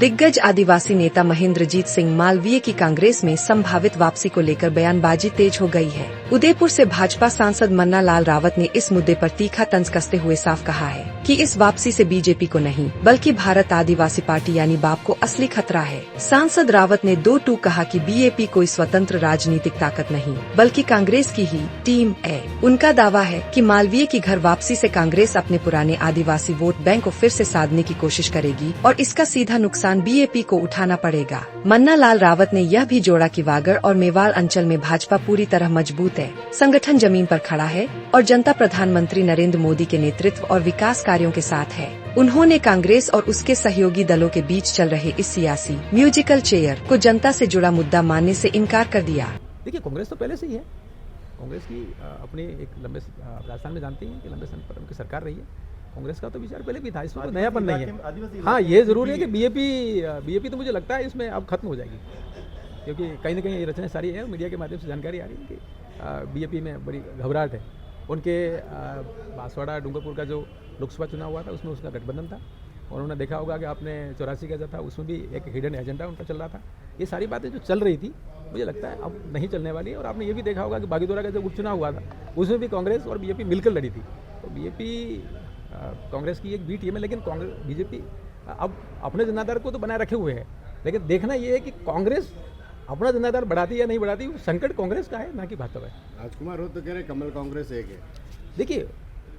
दिग्गज आदिवासी नेता महेंद्रजीत सिंह मालवीय की कांग्रेस में संभावित वापसी को लेकर बयानबाजी तेज हो गई है। उदयपुर से भाजपा सांसद मन्ना लाल रावत ने इस मुद्दे पर तीखा तंज कसते हुए साफ कहा है कि इस वापसी से बीजेपी को नहीं बल्कि भारत आदिवासी पार्टी यानी बाप को असली खतरा है। सांसद रावत ने दो टूक कहा कि बीएपी कोई स्वतंत्र राजनीतिक ताकत नहीं बल्कि कांग्रेस की ही टीम है। उनका दावा है कि मालवीय की घर वापसी से कांग्रेस अपने पुराने आदिवासी वोट बैंक को फिर से साधने की कोशिश करेगी और इसका सीधा नुकसान बीएपी को उठाना पड़ेगा। मन्ना लाल रावत ने यह भी जोड़ा कि वागड़ और मेवाड़ अंचल में भाजपा पूरी तरह मजबूत है, संगठन जमीन पर खड़ा है और जनता प्रधानमंत्री नरेंद्र मोदी के नेतृत्व और विकास कार्यों के साथ है। उन्होंने कांग्रेस और उसके सहयोगी दलों के बीच चल रहे इस सियासी म्यूजिकल चेयर को जनता से जुड़ा मुद्दा मानने से इनकार कर दिया। देखिए, कांग्रेस तो पहले से ही है। कांग्रेस की अपने एक लंबे राजस्थान में जानते हैं कि लंबे समय पर उनकी सरकार रही है। कांग्रेस का तो विचार पहले भी था, इसमें कोई नयापन नहीं है। हाँ, ये जरूर है कि बीएपी तो मुझे लगता है इसमें अब खत्म हो जाएगी, क्योंकि कहीं ना कहीं ये रचना सारी है। मीडिया के माध्यम से जानकारी आ रही है कि बीएपी में बड़ी घबराहट है। उनके बांसवाड़ा डूंगरपुर का जो लोकसभा चुनाव हुआ था उसमें उसका गठबंधन था और उन्होंने देखा होगा कि आपने 84 का जो था उसमें भी एक हिडन एजेंडा उनका चल रहा था। ये सारी बातें जो चल रही थी मुझे लगता है अब नहीं चलने वाली है। और आपने ये भी देखा होगा कि बागीदोरा का जो उपचुनाव हुआ था उसमें भी कांग्रेस और बीजेपी मिलकर लड़ी थी। तो बीजेपी कांग्रेस की एक बी टीम है, लेकिन कांग्रेस बीजेपी अब अपने जनाधार को तो बनाए रखे हुए है, लेकिन देखना ये है कि कांग्रेस अपना जनाधार बढ़ाती है या नहीं बढ़ाती। संकट कांग्रेस का है, ना कि भाजपा है। राजकुमार रोत तो कह रहे कमल कांग्रेस एक है। देखिए,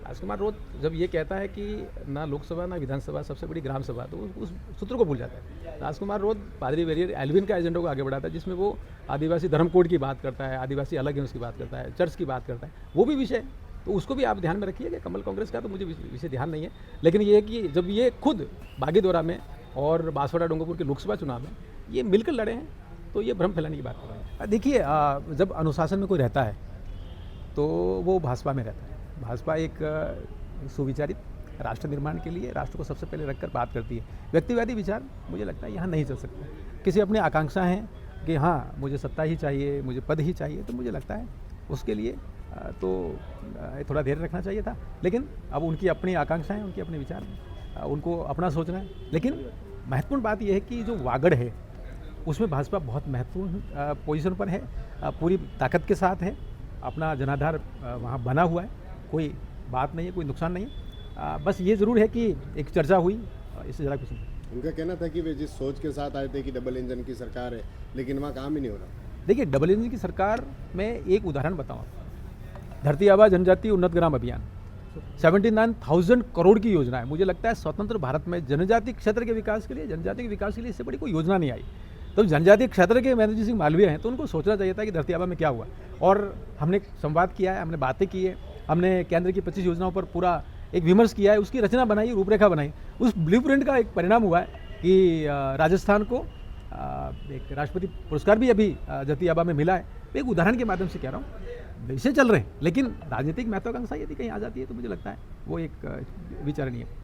राजकुमार रोत जब ये कहता है कि ना लोकसभा ना विधानसभा सबसे बड़ी ग्राम सभा, तो उस सूत्र को भूल जाता है। राजकुमार रोत पादरी वेरियर एल्विन का एजेंडा को आगे बढ़ाता है, जिसमें वो आदिवासी धर्म कोड की बात करता है, आदिवासी अलग है उसकी बात करता है, चर्च की बात करता है, वो भी विषय। तो उसको भी आप ध्यान में रखिए कि कमल कांग्रेस का तो मुझे विषय ध्यान नहीं है, लेकिन ये है कि जब ये खुद बागीदोरा में और बांसवाड़ा डूंगरपुर के लोकसभा चुनाव में ये मिलकर लड़े हैं, तो ये भ्रम फैलाने की बात कर रहे हैं। देखिए, जब अनुशासन में कोई रहता है तो वो भाजपा में रहता है। भाजपा एक सुविचारित राष्ट्र निर्माण के लिए राष्ट्र को सबसे पहले रखकर बात करती है। व्यक्तिवादी विचार मुझे लगता है यहाँ नहीं चल सकता। किसी अपनी आकांक्षा है कि हाँ मुझे सत्ता ही चाहिए, मुझे पद ही चाहिए, तो मुझे लगता है उसके लिए तो थोड़ा धैर्य रखना चाहिए था। लेकिन अब उनकी अपनी आकांक्षा है, उनके अपने विचार हैं, उनको अपना सोचना है। लेकिन महत्वपूर्ण बात यह है कि जो वागड़ है उसमें भाजपा बहुत महत्वपूर्ण पोजीशन पर है, पूरी ताकत के साथ है, अपना जनाधार वहाँ बना हुआ है, कोई बात नहीं है, कोई नुकसान नहीं है। बस ये ज़रूर है कि एक चर्चा हुई, इससे ज़्यादा कुछ नहीं। उनका कहना था कि वे जिस सोच के साथ आए थे कि डबल इंजन की सरकार है, लेकिन वहाँ काम ही नहीं हो रहा। देखिए, डबल इंजन की सरकार में एक उदाहरण बताऊँ, धरती आबा जनजाति उन्नत ग्राम अभियान 79,000 करोड़ की योजना है। मुझे लगता है स्वतंत्र भारत में जनजाति क्षेत्र के विकास के लिए, जनजाति के विकास के लिए इससे बड़ी कोई योजना नहीं आई। तो जनजातीय क्षेत्र के महेंद्रजीत सिंह मालवीय हैं, तो उनको सोचना चाहिए था कि धरती आबा में क्या हुआ। और हमने संवाद किया है, हमने बातें की है, हमने केंद्र की 25 योजनाओं पर पूरा एक विमर्श किया है, उसकी रचना बनाई, रूपरेखा बनाई। उस ब्लूप्रिंट का एक परिणाम हुआ है कि राजस्थान को एक राष्ट्रपति पुरस्कार भी अभी धरती आबा में मिला है। एक उदाहरण के माध्यम से कह रहा हूँ, विषय चल रहे हैं, लेकिन राजनीतिक महत्वाकांक्षा यदि कहीं आ जाती है तो मुझे लगता है वो एक विचारणीय है।